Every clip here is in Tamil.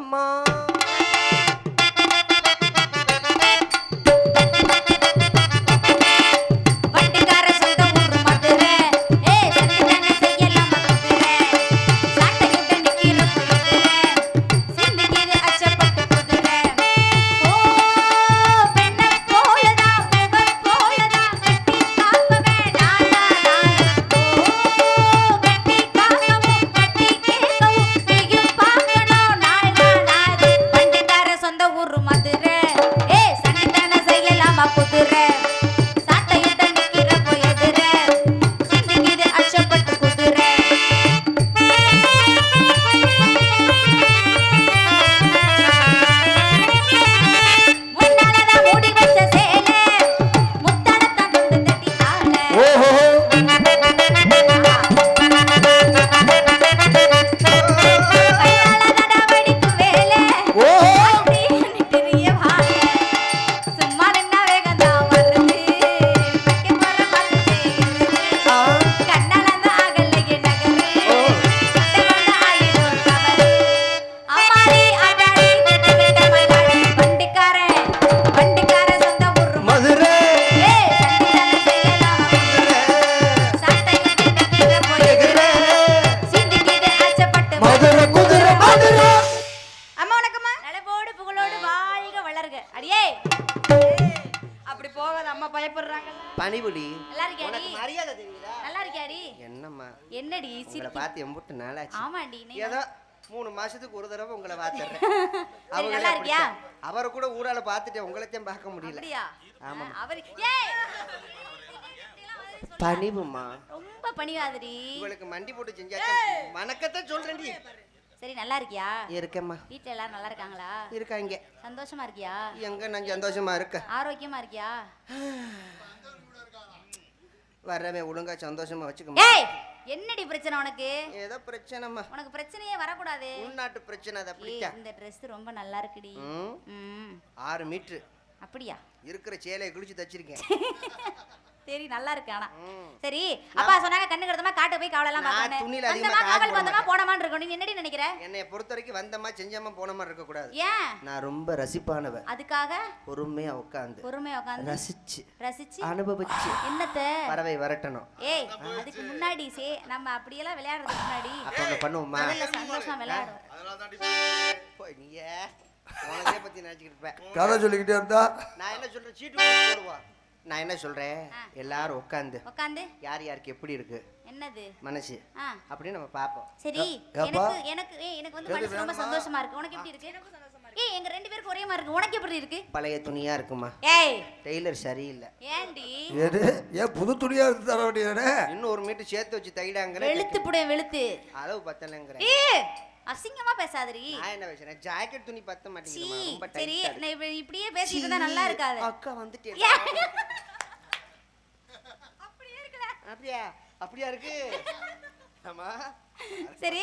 அம்மா பனிபுலி மரியாதை தெரியுதா? நல்லா இருக்கியாடி? என்னம்மா என்னடி உங்களை பார்த்து எம்புட்டு நாளாச்சு. ஆமாடி ஏதோ 3 மாசத்துக்கு ஒரு தடவை உங்களை பார்த்துறேன். அவர் நல்லா இருக்கியா? அவரை கூட ஊரால பார்த்துட்டேன், உங்களையும் பார்க்க முடியல. அப்படியா? ஆமா. அவர் ஏய் பனிவுமா ரொம்ப பனிவாதடி. உங்களுக்கு மண்டி போட்டு செஞ்சாச்சு. வணக்கத்தை சொல்றேன்டி. சரி நல்லா இருக்கியா? இருக்கேம்மா. வீட்ல எல்லாரும் நல்லா இருக்காங்களா? இருக்காங்க. சந்தோஷமா இருக்கியா? எங்க நான் சந்தோஷமா இருக்கேன். ஆரோக்கியமா இருக்கியா? வரவே ஒழுங்கா சந்தோஷமா வச்சுக்கமா. ஏய் என்னடி பிரச்சனை உனக்கு? ஏதோ பிரச்சனைமா. உனக்கு பிரச்சனையே வரக்கூடாது. உள்நாட்டு பிரச்சனை அது. அப்படியே இந்த Dress ரொம்ப நல்லா இருக்குடி. 6 மீட்டர். அப்படியா? இருக்கிற சேலையை கிழிச்சு தச்சிருக்கேன். சரி நல்லா இருக்கு. ஆனா சரி அப்பா சொன்னாங்க கண்ணு கடுத்தமா காட்ட போய் காவலெல்லாம் பார்க்கணும். துணில அதிகமா காவல் வந்தமா போனமான்னு இருக்கணும். நீ என்னடி நினைக்கிற? என்னைய பொறுத்த வரைக்கும் வந்தமா செஞ்சமா போனமா இருக்க கூடாது. ஏன்? நான் ரொம்ப ரசிப்பானவ. அதுக்காக பொறுமையா உட்கார்ந்து ரசிச்சு அனுபவிச்சு என்னத்த பறவை வரட்டணும். ஏய் அதுக்கு முன்னாடி நம்ம அப்படியெல்லாம் விளையாடுறதுக்கு முன்னாடி அப்ப பண்ணுவோமா? நல்ல சந்தோஷமா விளையாடுவோம். அதனால தான் போய் நீயே உனக்கே பத்தி நினைச்சிட்டு இருப்ப. கதை சொல்லிக்கிட்டே இருந்தா நான் என்ன சொல்றேன்? சீட்டு போடுவா. நான் என்ன சொல்றேன்? எல்லாரும் உட்கார்ந்து யார் யாருக்கு எப்படி இருக்கு என்னது மனசு அப்படி நம்ம பாப்போம். சரி எனக்கு வந்து மனசு ரொம்ப சந்தோஷமா இருக்கு. உனக்கு எப்படி இருக்கு? எனக்கு சந்தோஷமா இருக்கு. ஏய் எங்க ரெண்டு பேருக்கு ஒரே மாதிரி இருக்கு. உனக்கு எப்படி இருக்கு? பழைய துணியா இருக்குமா? ஏய் டெய்லர் சரியில்லை. ஏண்டி? ஏன் புது துணியா எடுத்து தர வேண்டியதானே? இன்னும் 1 மீட்டர் சேர்த்து வச்சு தைடாங்கற. வெளுத்து புடை வெளுத்து அளவு பத்தலங்கற. ஏய் அசிங்கமா பேசாதடி. நான் என்ன பேசுறேன்? ஜாக்கெட் துணி பத்த மாட்டேங்குது. ரொம்ப டைட். சரி நான் இப்படியே பேசிட்டு இருந்தா நல்லா இருக்காது. அக்கா வந்துட்டே. அப்படியே இருக்குல? அப்படியே இருக்கு. ஆமா சரி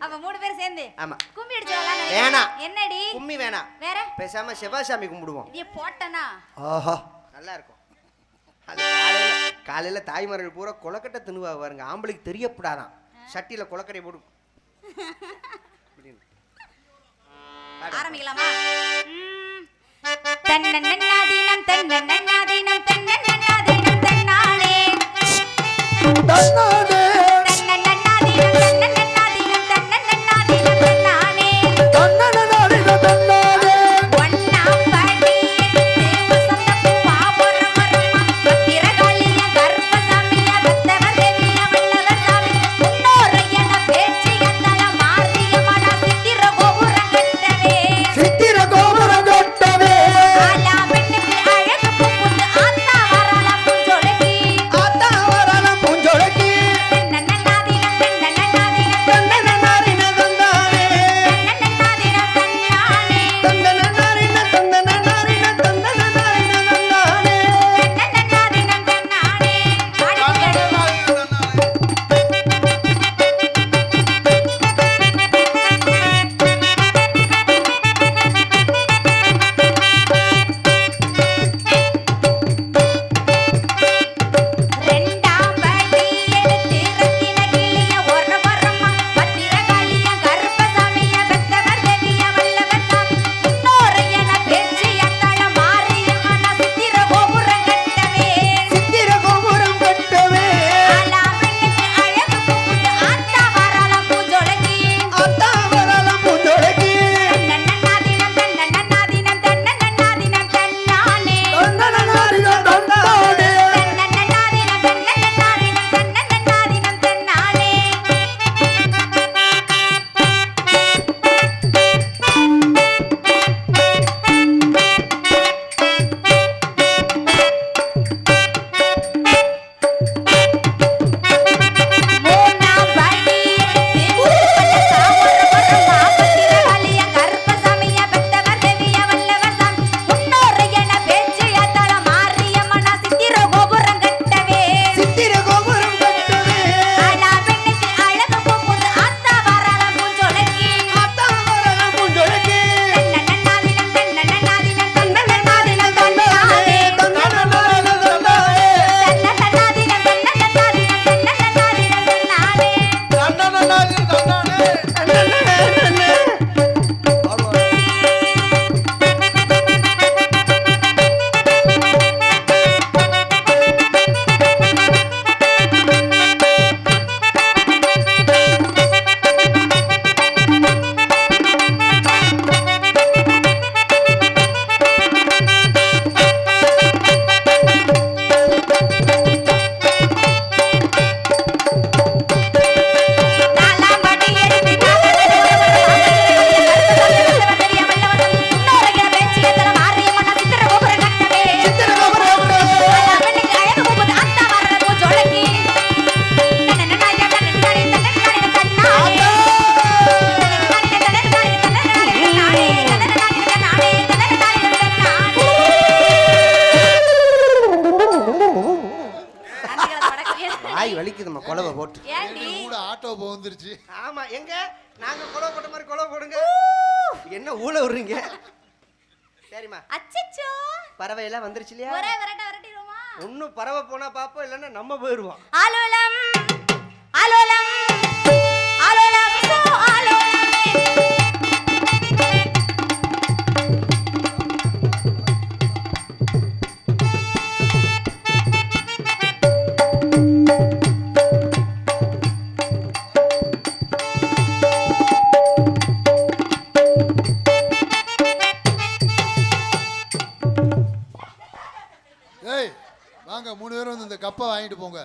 அப்ப 3 பேர் சேர்ந்து ஆமா கும்மி அடிச்சலாம். வேணாம். என்னடி கும்மி வேணாம். வேற பேசாம சிவாசாமி கும்பிடுவோம். இது போட்டனா ஆஹா நல்லா இருக்கும். அது காலையில தாய்மார்கள் பூரா கொலக்கட்டை தின்னுவா பாருங்க. ஆம்பளைக்கு தெரியப்படாதான். சட்டியில கொலக்கட்டை போடு. ஆரம்பிக்கலாமா? தன்னன்னன்னாதீனம் தன்னன்னன்னாதீனம் தன்னன்னன்னாதீனம் தன்னானே தன்னானே தன்னன்னன்னாதீனம் தன்னன்னன்னாதீனம் தன்னன்னன்னாதீனம் தன்னானே தன்னன்னன்னாதீனம் தன்னானே ஒண்ணா படி வசந்த பூவா வரவரமா திரகாளிய கர்ப்பசாமிய பத்தவர் தேவிய வல்லவர் சாமி முன்னோரையன பேச்சு எந்தல மாறிய மன சித்திர கோபுரம் கட்டவே ஆலா பெண்ணுக்கு அழகு பூந்து ஆத்தா வரல பூஞ்சொலக்கி கொலவை போட்டு கூட ஆட்டோ வந்துருச்சு. ஆமா எங்க நாங்க கொலவை போட்ட மாதிரி கொலவை போடுங்க. என்ன ஊழ விடுறீங்க? சரிம்மா. அச்சச்சோ பறவை எல்லாம் வந்துருச்சு இல்லையா? ஒரே விரட்டிடுவோமா? இன்னும் பறவை போனா பாப்போம், இல்லன்னா நம்ம போயிடுவோம். ஆலோலம் ஆலோலம் ஆலோலம் சோ ஆலோலம். வாங்க 3 பேரும் வந்து இந்த கப்பை வாங்கிட்டு போங்க.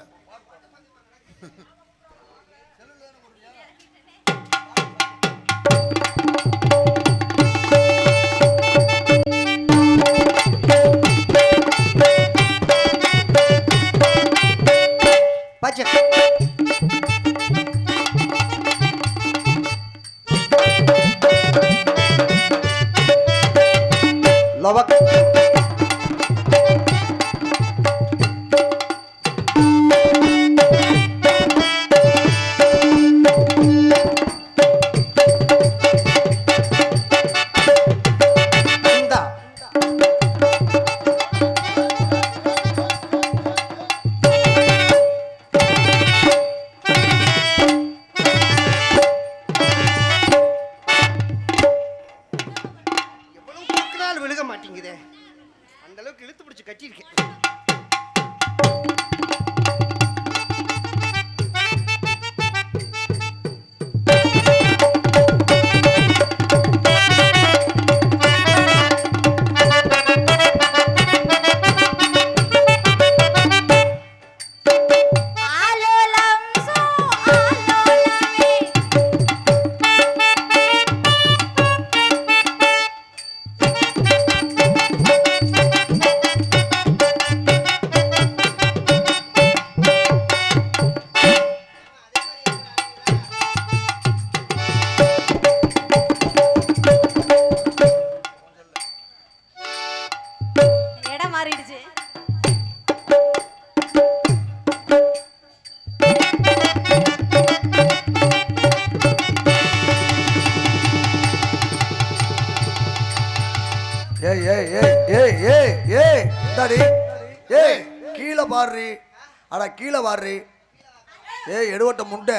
லவக் விழுக மாட்டேங்குதே, அந்த அளவுக்கு இழுத்து பிடிச்சு கட்டியிருக்கேன். கீழே பாடுறி, அட கீழே பாடுறி. எடுவட்ட முண்டை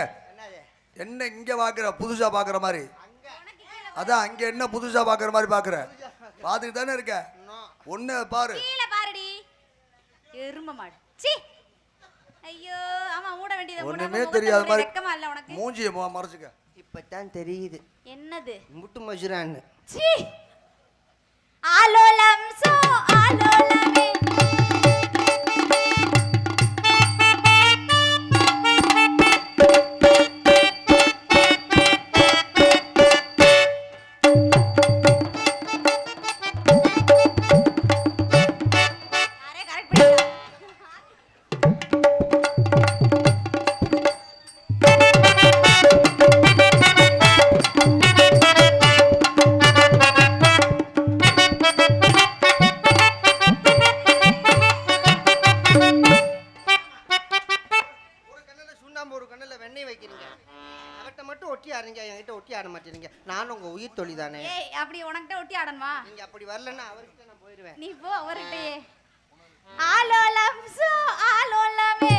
என்ன இங்க பாக்குற, புதுசா பாக்குற மாதிரி? அதான் அங்க என்ன புதுசா பாக்குற மாதிரி பாக்குற? பாத்துட்டு தானே இருக்க. ஒண்ணு பாரு, கீழே பாருடி. எருமை மாடு. சீ ஐயோ, ஆமா மூட வேண்டியது. ஒண்ணுமே தெரியாத மாதிரி வெக்கமா இல்ல உனக்கு? மூஞ்சியை மறைச்சுக்க. இப்பதான் தெரியுது என்னது முட்டு மஜுரான்னு. சீ ஆலோலம் சோ ஆலோலமே. நான் உங்க உயிர் தொழி தானே. அப்படி உனக்கிட்ட ஒட்டி ஆடணுமா? நீங்க அப்படி வரலன்னா அவர்கிட்ட நான் போயிடுவேன். நீ போ அவர்கிட்டயே. ஆலோலம் சோ ஆலோலமே.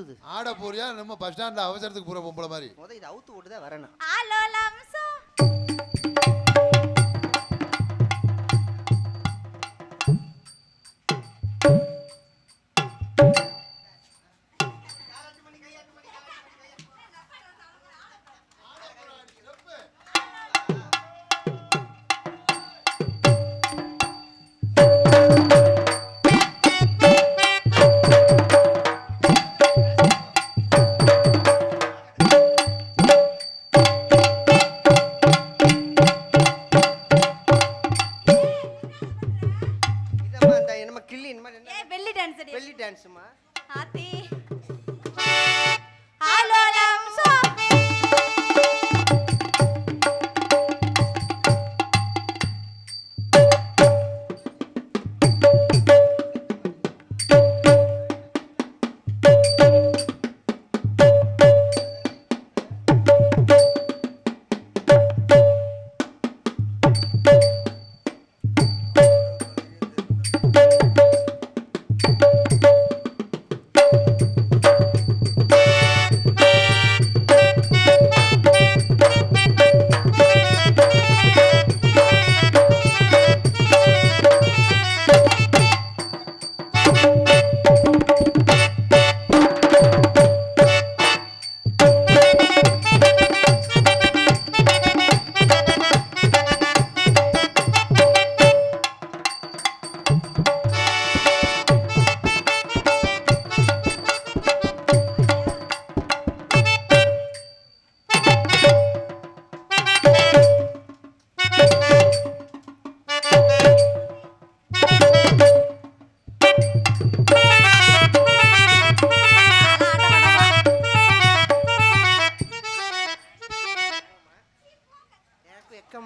சுத்துது. ஆட போறியா நம்ம பஸ் ஸ்டாண்ட்ல அவசரத்துக்கு போற பொம்பளை மாதிரி? இது அவுத்து விட்டு தான் வரணும். ஹலோ லம்சோ. பெல்லி டான்ஸ்மா. ஆத்தி. ஹலோ லம்சோ.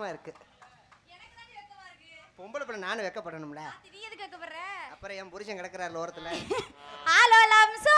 இருக்கு. பொம்பளை பிள்ளை நானும் வெக்கப்படணும்ல. நீ எதுக்கு வெக்கப்படுற? அப்புறம் என் புருஷன் கிடக்குறாரு ஓரத்துல. ஹலோ லம்சோ.